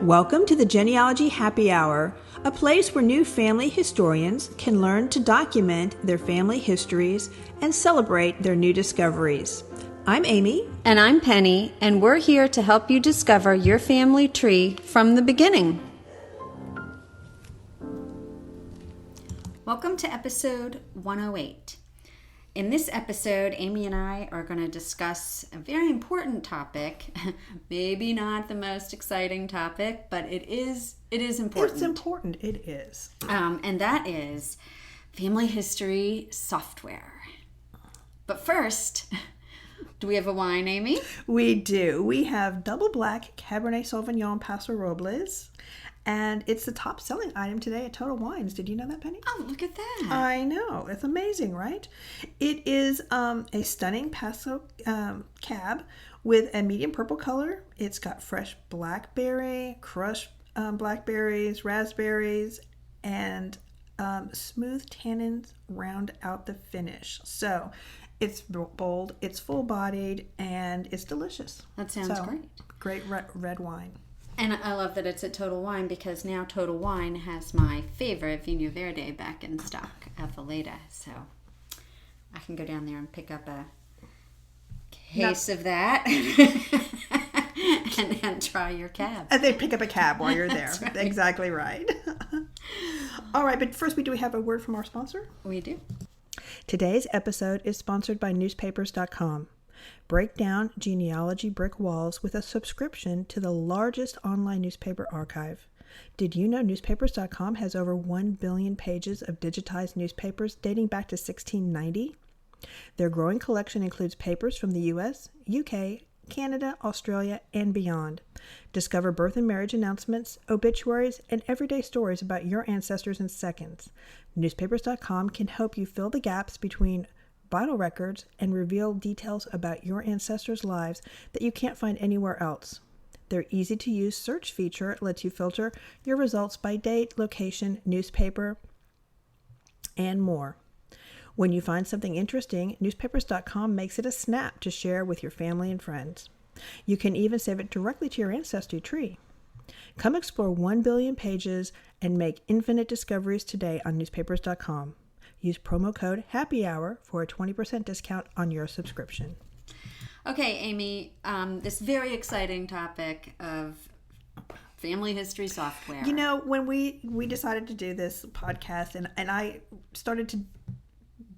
Welcome to the Genealogy Happy Hour, a place where new family historians can learn to document their family histories and celebrate their new discoveries. I'm Amy. And I'm Penny, and we're here to help you discover your family tree from the beginning. Welcome to episode 108. In this episode, Amy and I are going to discuss a very important topic. Maybe not the most exciting topic, but it is important. It's important. It is. And that is family history software. But first, do we have a wine, Amy? We do. We have Double Black Cabernet Sauvignon Paso Robles. And it's the top selling item today at Total Wines. Did you know that, Penny? Oh, look at that. I know. It's amazing, right? It is a stunning Paso cab with a medium purple color. It's got fresh blackberry, crushed blackberries, raspberries, and smooth tannins round out the finish. So it's bold, it's full-bodied, and it's delicious. That sounds great. Great red wine. And I love that it's at Total Wine because now Total Wine has my favorite Vino Verde back in stock, Avaleta. So I can go down there and pick up a case of that and try your cab. And they pick up a cab while you're there. That's right. Exactly right. All right, but first do we have a word from our sponsor? We do. Today's episode is sponsored by newspapers.com. Break down genealogy brick walls with a subscription to the largest online newspaper archive. Did you know newspapers.com has over 1 billion pages of digitized newspapers dating back to 1690? Their growing collection includes papers from the US, UK, Canada, Australia, and beyond. Discover birth and marriage announcements, obituaries, and everyday stories about your ancestors in seconds. Newspapers.com can help you fill the gaps between vital records and reveal details about your ancestors' lives that you can't find anywhere else. Their easy-to-use search feature lets you filter your results by date, location, newspaper, and more. When you find something interesting, newspapers.com makes it a snap to share with your family and friends. You can even save it directly to your ancestry tree. Come explore 1 billion pages and make infinite discoveries today on newspapers.com. Use promo code HAPPYHOUR for a 20% discount on your subscription. Okay, Amy, this very exciting topic of family history software. You know, when we decided to do this podcast and I started to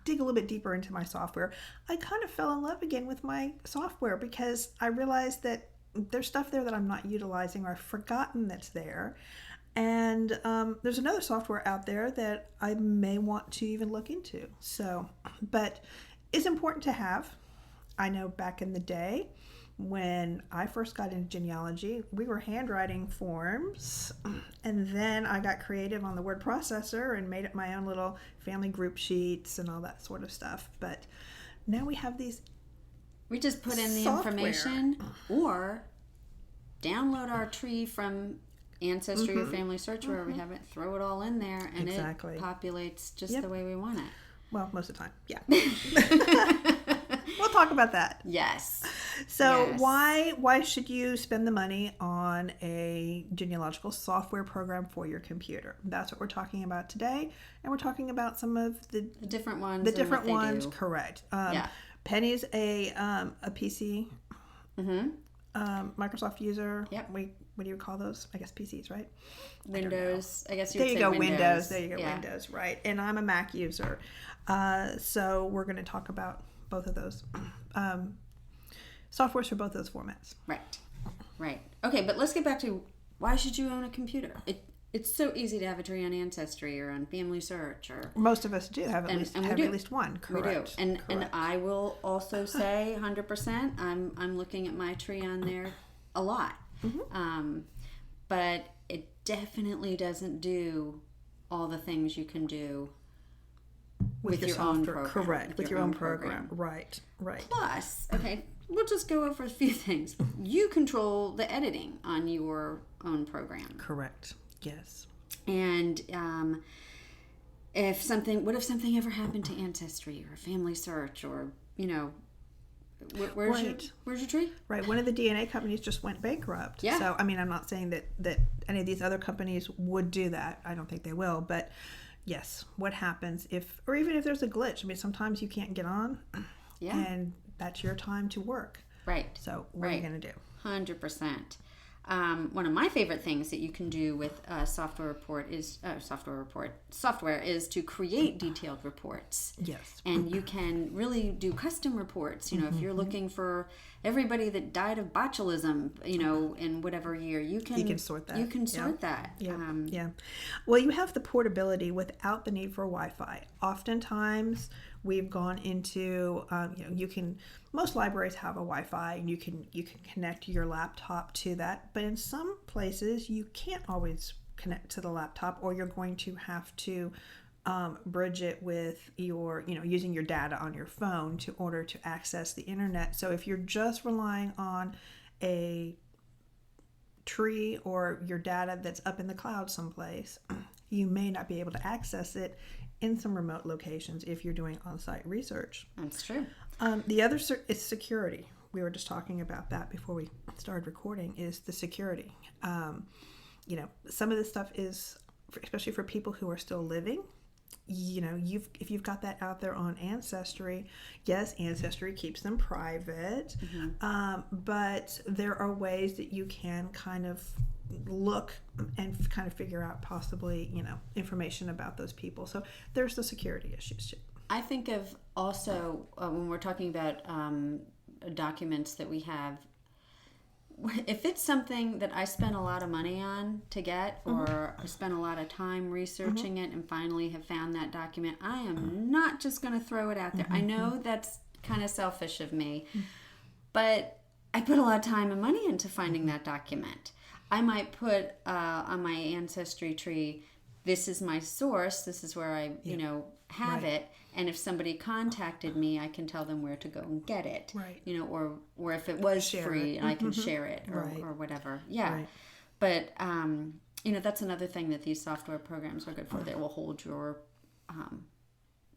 dig a little bit deeper into my software, I kind of fell in love again with my software because I realized that there's stuff there that I'm not utilizing or I've forgotten that's there. And there's another software out there that I may want to even look into. So, but it's important to have. I know back in the day when I first got into genealogy, we were handwriting forms. And then I got creative on the word processor and made up my own little family group sheets and all that sort of stuff. But now we have these. We just put in the software information or download our tree from Ancestry or Family Search, wherever we have it, throw it all in there, and Exactly. it populates just the way we want it. Well, most of the time, yeah. We'll talk about that. Yes. So Yes. why should you spend the money on a genealogical software program for your computer? That's what we're talking about today, and we're talking about some of the different ones. The different and what they ones, do. correct. Yeah. Penny's a PC. Microsoft user. Yep. What do you call those? I guess PCs, right? Windows. I guess you There would you say go, Windows. There you go, Yeah. Windows, right? And I'm a Mac user. So we're going to talk about both of those softwares for both those formats. Right. Okay, but let's get back to why should you own a computer? It's so easy to have a tree on Ancestry or on Family Search or Most of us do have at least one. We Correct. do. And I will also say 100%. I'm looking at my tree on there a lot. But it definitely doesn't do all the things you can do with your own program. Correct. With your own program. Right. Plus, okay, we'll just go over a few things. You control the editing on your own program. Correct. Yes. And what if something ever happened to Ancestry or Family Search or, Where's your tree? Right. One of the DNA companies just went bankrupt. Yeah. So, I mean, I'm not saying that any of these other companies would do that. I don't think they will. But yes, what happens or even if there's a glitch? I mean, sometimes you can't get on. Yeah. And that's your time to work. Right. So, what are you going to do? 100%. One of my favorite things that you can do with software is to create detailed reports. Yes. And you can really do custom reports. You know, if you're looking for everybody that died of botulism, you know, in whatever year, you can sort that. You can sort that. Yeah. Yeah. Well, you have the portability without the need for Wi-Fi. Oftentimes, we've gone into, most libraries have a Wi-Fi, and you can connect your laptop to that. But in some places, you can't always connect to the laptop, or you're going to have to bridge it with using your data on your phone in order to access the internet. So if you're just relying on a tree or your data that's up in the cloud someplace, you may not be able to access it in some remote locations if you're doing on-site research. That's true. The other is security. We were just talking about that before we started recording, is the security. Some of this stuff is, especially for people who are still living, if you've got that out there on Ancestry, yes, Ancestry keeps them private, but there are ways that you can kind of look and kind of figure out possibly, information about those people. So there's the security issues too. I think of also when we're talking about documents that we have, if it's something that I spent a lot of money on to get, or I spent a lot of time researching it and finally have found that document, I am not just going to throw it out there. I know that's kind of selfish of me, but I put a lot of time and money into finding that document. I might put on my Ancestry tree, this is my source, this is where I, have it. And if somebody contacted me, I can tell them where to go and get it. Right. Or if it was free, I can share it or whatever. Yeah. Right. But, that's another thing that these software programs are good for. They will hold your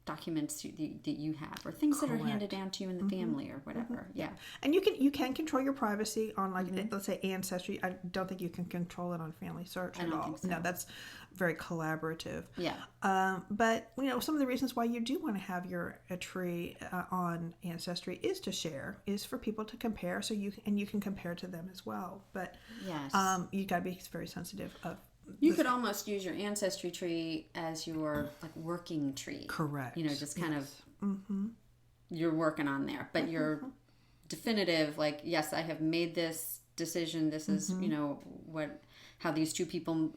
documents that you have, or things that are handed down to you in the family or whatever. Yeah. And you can control your privacy on, like, let's say Ancestry. I don't think you can control it on Family Search at all. Think so. No, that's very collaborative. Yeah. But some of the reasons why you do want to have a tree on Ancestry is for people to compare, so you can compare to them as well. But yes, you got to be very sensitive of. You could almost use your Ancestry tree as your working tree. Correct. Just kind of you're working on there, but you're definitive. Like, yes, I have made this decision. This is how these two people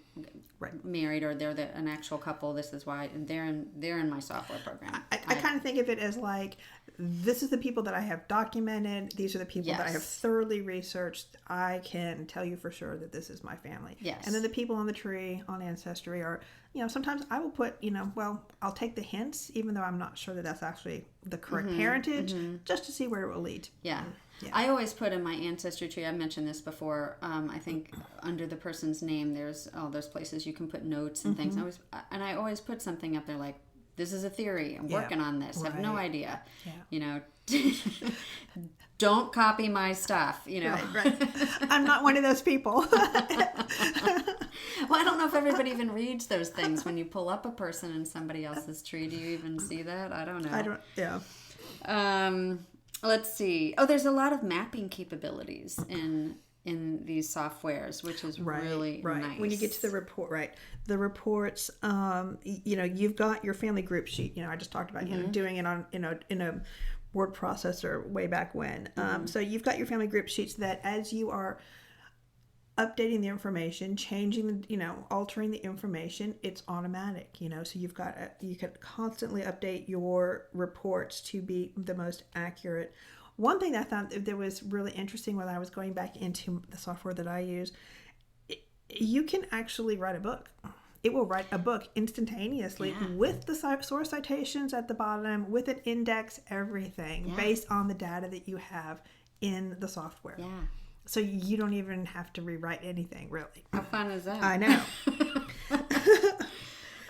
married, or they're an actual couple. This is why, and they're in my software program. I kind of think of it as like, this is the people that I have documented. These are the people that I have thoroughly researched. I can tell you for sure that this is my family. Yes. And then the people on the tree on Ancestry are, sometimes I will put, I'll take the hints, even though I'm not sure that that's actually the correct parentage, just to see where it will lead. Yeah. Yeah. I always put in my Ancestry tree, I mentioned this before, I think under the person's name, there's all those places you can put notes and things. I always put something up there like, this is a theory, I'm working on this, I have no idea. Yeah. Don't copy my stuff, Right. I'm not one of those people. Well, I don't know if everybody even reads those things when you pull up a person in somebody else's tree. Do you even see that? I don't know. Yeah. Let's see. Oh, there's a lot of mapping capabilities in these softwares, which is really nice. When you get to the report, the reports, you've got your family group sheet. I just talked about doing it on in a word processor way back when. So you've got your family group sheets that, as you are updating the information, changing, altering the information, it's automatic, so you can constantly update your reports to be the most accurate. One thing that I found that was really interesting when I was going back into the software that I use, you can actually write a book. It will write a book instantaneously with the source citations at the bottom, with an index, everything based on the data that you have in the software. Yeah. So you don't even have to rewrite anything, really. How fun is that? I know.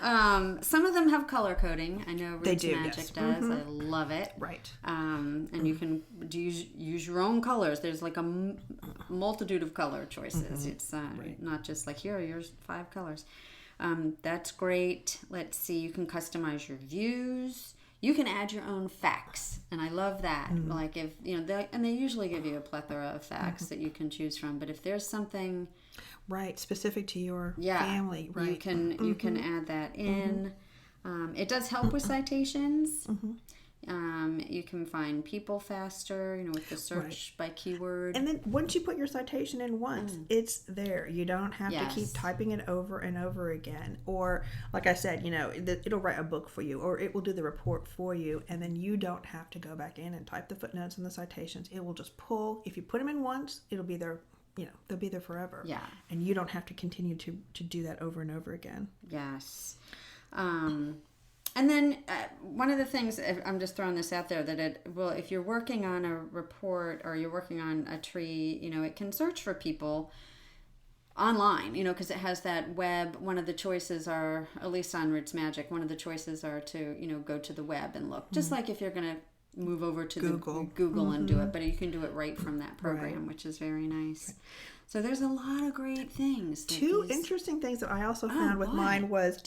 Some of them have color coding. I know They Roots do, Magic yes. does. I love it. Right. And you can use your own colors. There's like a multitude of color choices. It's not just like, here are your 5 colors. That's great. Let's see. You can customize your views. You can add your own facts, and I love that. Like if they usually give you a plethora of facts that you can choose from. But if there's something specific to your family, you can add that in. It does help with citations. You can find people faster, with the search by keyword. And then once you put your citation in once, it's there. You don't have to keep typing it over and over again. Or, like I said, it'll write a book for you, or it will do the report for you, and then you don't have to go back in and type the footnotes and the citations. It will just pull. If you put them in once, it'll be there. They'll be there forever. Yeah. And you don't have to continue to do that over and over again. Yes. And then one of the things, I'm just throwing this out there, that if you're working on a report or you're working on a tree, it can search for people online, because it has that web. One of the choices are, at least on Roots Magic, one of the choices are to, go to the web and look. Just like if you're going to move over to Google and do it, but you can do it right from that program, which is very nice. Right. So there's a lot of great things. Two interesting things that I also found with mine was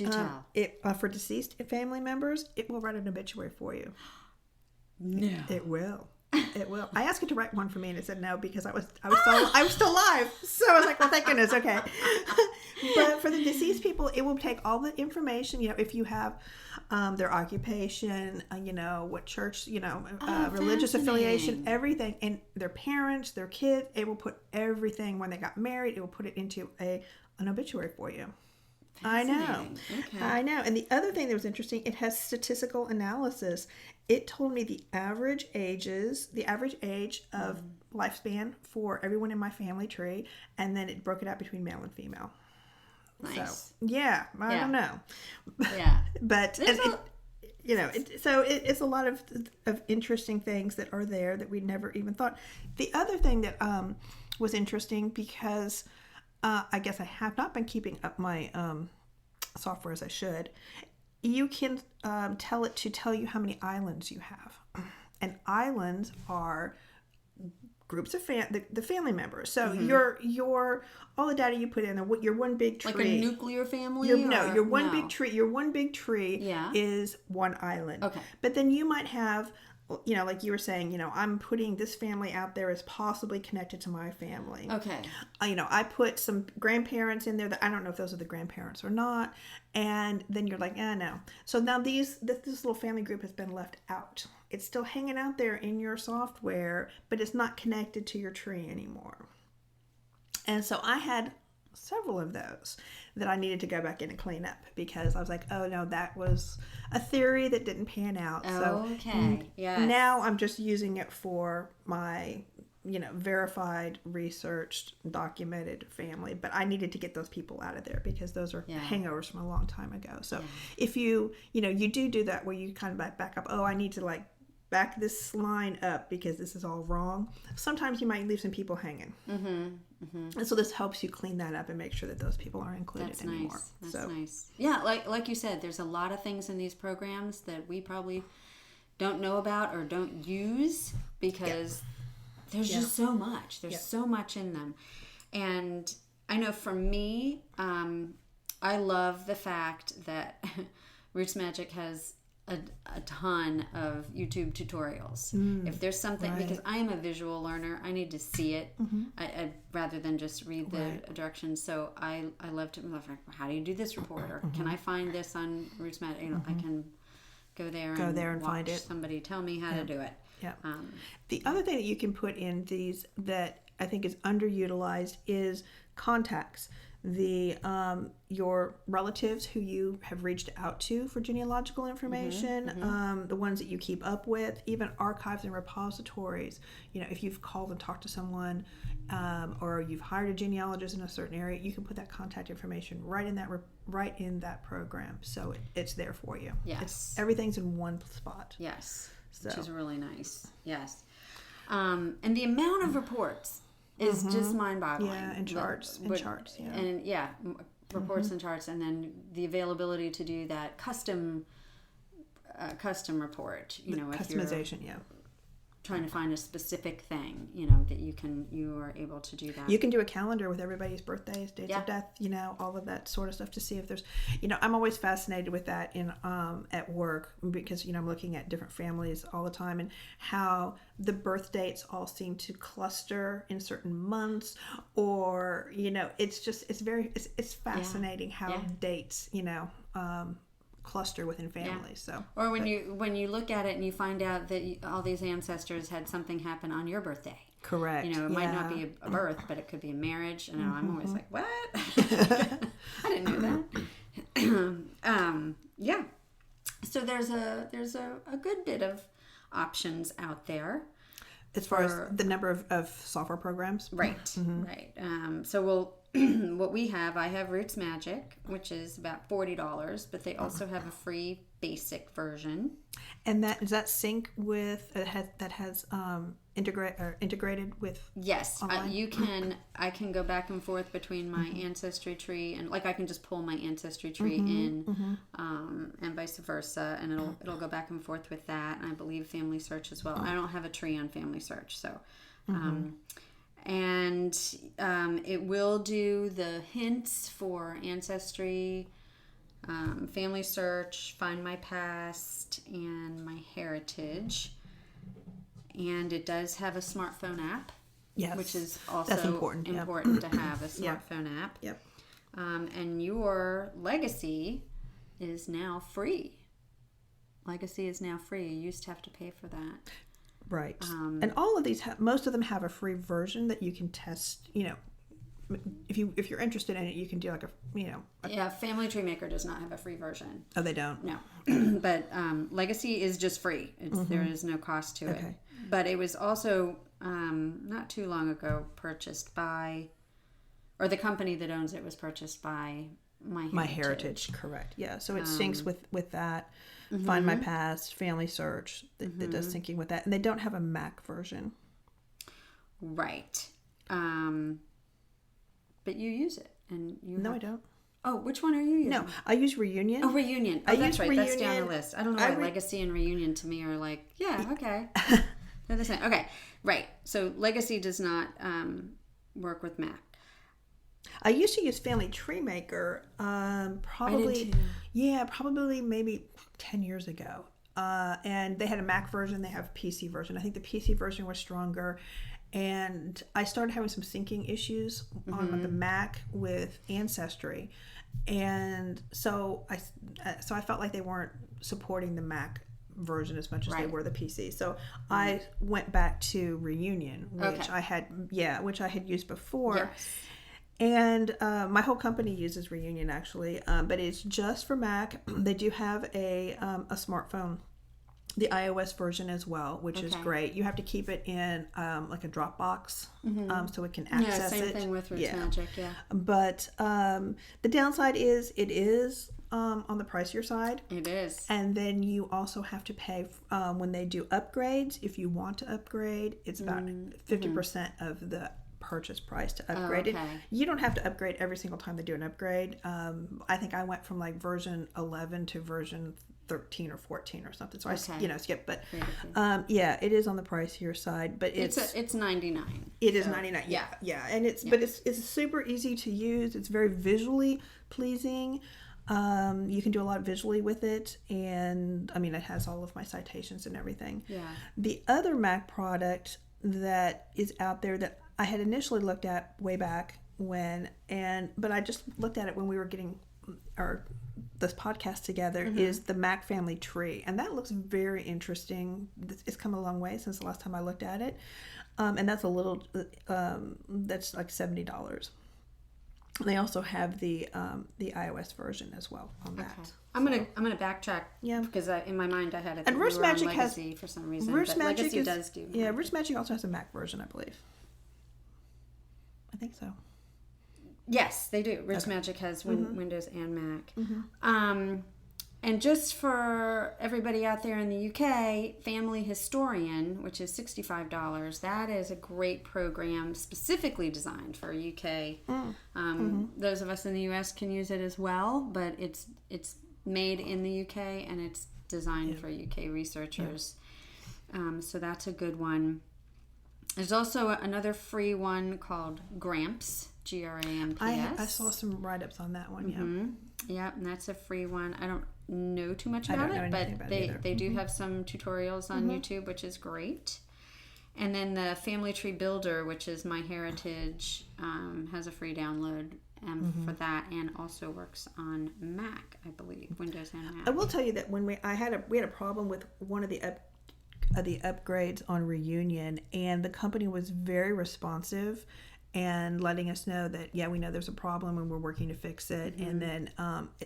for deceased family members, it will write an obituary for you. No, it will. It will. I asked it to write one for me, and it said no because I was still alive. So I was like, well, thank goodness. Okay. But for the deceased people, it will take all the information. If you have their occupation, what church, religious affiliation, everything, and their parents, their kids. It will put everything when they got married. It will put it into an obituary for you. I know. Okay. I know. And the other thing that was interesting, it has statistical analysis. It told me the average age of lifespan for everyone in my family tree, and then it broke it out between male and female. Nice. So, I don't know. Yeah. But it's a lot of interesting things that are there that we never even thought. The other thing that was interesting, because I guess I have not been keeping up my software as I should. You can tell it to tell you how many islands you have, and islands are groups of the family members. So your all the data you put in, your one big tree, like a nuclear family. Your one big tree. Your one big tree is one island. Okay, but then you might have. Like you were saying, I'm putting this family out there as possibly connected to my family. Okay. I put some grandparents in there that I don't know if those are the grandparents or not. And then you're like, no. So now this little family group has been left out. It's still hanging out there in your software, but it's not connected to your tree anymore. And so I had several of those that I needed to go back in and clean up, because I was like, oh no, that was a theory that didn't pan out. Okay. Yes. Now I'm just using it for my, verified, researched, documented family. But I needed to get those people out of there because those are hangovers from a long time ago. So if you do that where you kind of back up, I need to back this line up because this is all wrong. Sometimes you might leave some people hanging. And so this helps you clean that up and make sure that those people aren't included anymore. That's nice. Yeah, like you said, there's a lot of things in these programs that we probably don't know about or don't use because there's just so much. There's so much in them. And I know for me, I love the fact that Roots Magic has a ton of YouTube tutorials. If there's something, because I am a visual learner, I need to see it I rather than just read the directions. So I love to, how do you do this report? Or can I find this on Roots Magic? I can go there and find it. Somebody tell me how to do it. Yeah. The other thing that you can put in these that I think is underutilized is contacts. Your relatives who you have reached out to for genealogical information, the ones that you keep up with, even archives and repositories. If you've called and talked to someone, or you've hired a genealogist in a certain area, you can put that contact information right in that program, so it's there for you. Yes, everything's in one spot. Yes, which is really nice. Yes, and the amount of reports is just mind-boggling. Yeah, and charts. And reports and charts, and then the availability to do that custom report. You know, if Customization, yeah. trying to find a specific thing, that you are able to do that. You can do a calendar with everybody's birthdays, dates of death, all of that sort of stuff to see if there's, I'm always fascinated with that at work because, I'm looking at different families all the time and how the birth dates all seem to cluster in certain months or, it's fascinating how dates, cluster within families. So or when you look at it and you find out that all these ancestors had something happen on your birthday. Correct. It might not be a birth, but it could be a marriage. I'm always like, what? I didn't know that. So there's a good bit of options out there as far as the number of software programs. Right. Right. So I have Roots Magic, which is about $40, but they also have a free basic version. And does that sync with integrated with? Yes, I can go back and forth between my ancestry tree and I can just pull my ancestry tree in, and vice versa, and it'll go back and forth with that. And I believe Family Search as well. I don't have a tree on Family Search, so. And it will do the hints for Ancestry, Family Search, Find My Past, and My Heritage. And it does have a smartphone app, which is also important to have a smartphone app. Yep. And your Legacy is now free. Legacy is now free. You used to have to pay for that. Right. And all of these, most of them have a free version that you can test, if you're interested in it, you can do Family Tree Maker does not have a free version. Oh, they don't? No. But Legacy is just free. There is no cost to it. But it was also, not too long ago, purchased by, or the company that owns it was purchased by My Heritage. Correct. Yeah. So it syncs with that. Find My Past, Family Search, that does syncing with that. And they don't have a Mac version. Right. But you use it. And No, I don't. Oh, which one are you using? No, I use Reunion. Oh, Reunion. Oh, that's right. Reunion. That's down the list. I don't know why Legacy and Reunion to me are like, okay. They're the same. Okay, right. So Legacy does not work with Mac. I used to use Family Tree Maker, probably maybe 10 years ago. And they had a Mac version, they have a PC version. I think the PC version was stronger. And I started having some syncing issues on the Mac with Ancestry. And so I felt like they weren't supporting the Mac version as much as they were the PC. So I went back to Reunion, which I had used before. Yes. And my whole company uses Reunion actually, but it's just for Mac. They do have a smartphone, the iOS version as well, which is great. You have to keep it in like a Dropbox so it can access it. Yeah, same thing with Roots Magic, But the downside is it is on the pricier side. It is. And then you also have to pay when they do upgrades. If you want to upgrade, it's about 50% of the purchase price to upgrade it. You don't have to upgrade every single time they do an upgrade. I think I went from like version 11 to version 13 or 14 or something. So I skipped. But it is on the pricier side. But it's $99. It is $99. Yeah. And but it's super easy to use. It's very visually pleasing. You can do a lot visually with it, and it has all of my citations and everything. Yeah. The other Mac product that is out there that I had initially looked at way back but I just looked at it when we were getting this podcast together is the Mac Family Tree, and that looks very interesting. It's come a long way since the last time I looked at it, and that's that's like $70. They also have the iOS version as well on that. Okay. I'm gonna backtrack. Yeah. Because in my mind I had it. And Roots Magic Legacy for some reason. Roots Magic Legacy does do. Yeah, Roots Magic also has a Mac version, I believe. I think so. Yes, they do. Roots Magic has Windows and Mac. And just for everybody out there in the UK, Family Historian, which is $65, that is a great program specifically designed for UK. those of us in the U.S. can use it as well, but it's made in the U.K. and it's designed for U.K. researchers. So that's a good one. There's also another free one called Gramps, Gramps. I saw some write-ups on that one, Yeah, and that's a free one. I don't know too much about it, but they do have some tutorials on YouTube, which is great. And then the Family Tree Builder, which is MyHeritage, has a free download for that, and also works on Mac, I believe, Windows and Mac. I will tell you that when we had a problem with one of the upgrades on Reunion, and the company was very responsive and letting us know that, we know there's a problem and we're working to fix it. And then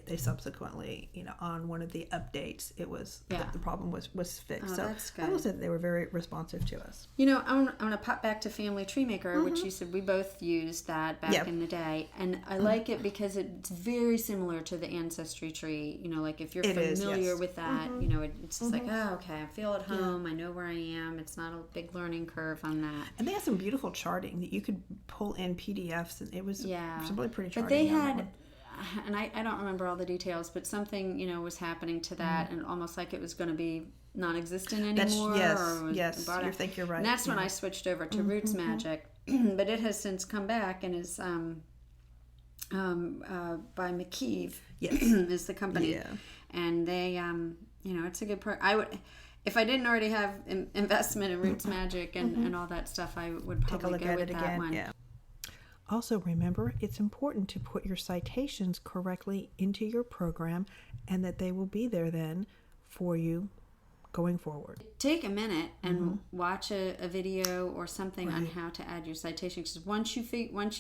they subsequently, on one of the updates, it was the problem was fixed. Oh, so that's good. I will say that they were very responsive to us. I'm going to pop back to Family Tree Maker, which you said we both used that back in the day. And I like it because it's very similar to the Ancestry tree. Like if you're familiar with that, it's just like, oh, okay, I feel at home. I know where I am. It's not a big learning curve on that. And they had some beautiful charting that you could pull in PDFs, and it was really pretty charting. But they had, and I don't remember all the details, but something was happening to that, and almost like it was going to be non-existent anymore. Yes, you think you're right. And that's when I switched over to Roots Magic, but it has since come back and is by McKeeve. Yes, is the company, and they it's a good part. I would. If I didn't already have investment in Roots Magic and all that stuff, I would probably go with that one. Yeah. Also, remember, it's important to put your citations correctly into your program, and that they will be there then for you going forward. Take a minute and watch a video or something on how to add your citations. Because once you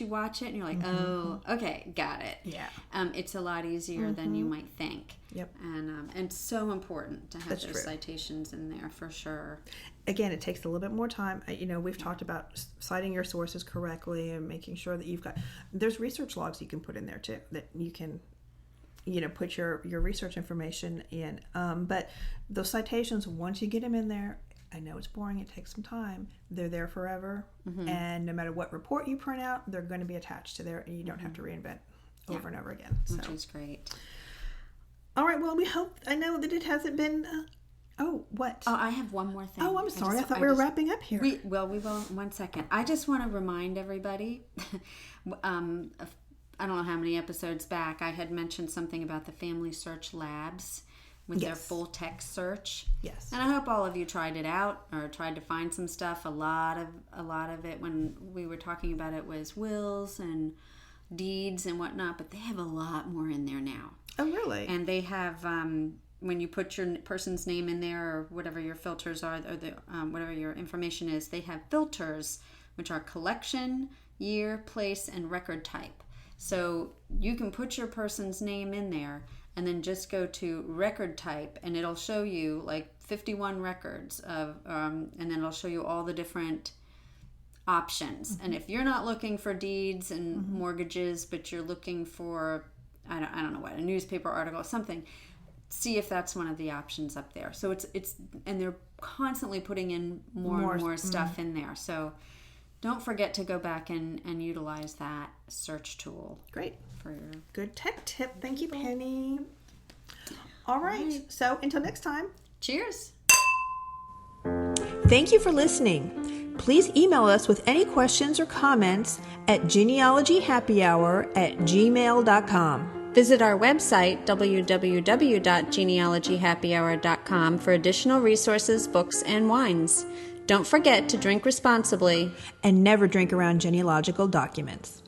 watch it and you're like, oh, okay, got it. Yeah. It's a lot easier than you might think. Yep. And it's so important to have That's those true. citations in there for sure. Again, it takes a little bit more time. We've talked about citing your sources correctly and making sure that there's research logs you can put in there too, that you can put your research information in. But those citations, once you get them in there, I know it's boring, it takes some time. They're there forever. And no matter what report you print out, they're going to be attached to there, and you don't have to reinvent over and over again. Which is great. All right, well, I know that it hasn't been... what? Oh, I have one more thing. Oh, I'm sorry. I thought we were wrapping up here. We will. 1 second. I just want to remind everybody, I don't know how many episodes back, I had mentioned something about the Family Search Labs with their full text search. Yes. And I hope all of you tried it out or tried to find some stuff. A lot of it when we were talking about it was wills and deeds and whatnot, but they have a lot more in there now. Oh, really? And they have, when you put your person's name in there or whatever your filters are, or whatever your information is, they have filters, which are collection, year, place, and record type. So you can put your person's name in there and then just go to record type, and it'll show you like 51 records of, and then it'll show you all the different options. And if you're not looking for deeds and mortgages, but you're looking for, I don't know what, a newspaper article or something, see if that's one of the options up there. So it's and they're constantly putting in more and more stuff in there. So don't forget to go back and utilize that search tool. Great. For your good tech tip. Thank you, Penny. All right. So until next time. Cheers. Thank you for listening. Please email us with any questions or comments at genealogyhappyhour@gmail.com. Visit our website, www.genealogyhappyhour.com, for additional resources, books, and wines. Don't forget to drink responsibly and never drink around genealogical documents.